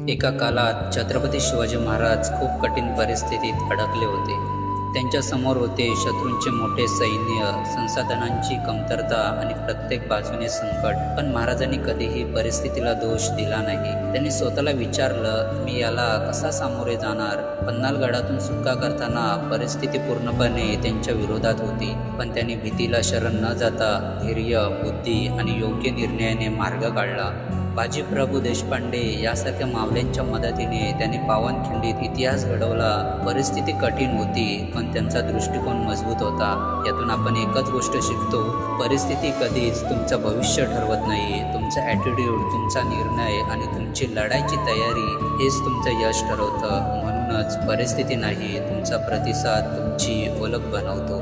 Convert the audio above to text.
एका काळात छत्रपती शिवाजी महाराज खूप कठीण परिस्थितीत अडकले होते. त्यांच्या समोर होते शत्रूंचे मोठे सैन्य, संसाधनांची कमतरता आणि प्रत्येक बाजूने संकट. पण महाराजांनी कधीही परिस्थितीला दोष दिला नाही. त्यांनी स्वतःला विचारलं, मी याला कसा सामोरे जाणार? पन्हाळगडातून सुटका करताना परिस्थिती पूर्णपणे त्यांच्या विरोधात होती, पण त्यांनी भीतीला शरण न जाता धैर्य, बुद्धी आणि योग्य निर्णयाने मार्ग काढला. बाजीप्रभू देशपांडे यासारख्या मावळ्यांच्या मदतीने त्यांनी पावनखिंडीत इतिहास घडवला. परिस्थिती कठीण होती, पण त्यांचा दृष्टिकोन मजबूत होता. यातून आपण एकच गोष्ट शिकतो, परिस्थिती कधीच तुमचं भविष्य ठरवत नाही. तुमचा ॲटिट्यूड, तुमचा निर्णय आणि तुमची लढायची तयारी हेच तुमचं यश ठरवतं. म्हणूनच परिस्थिती नाही, तुमचा प्रतिसाद तुमची ओळख बनवतो.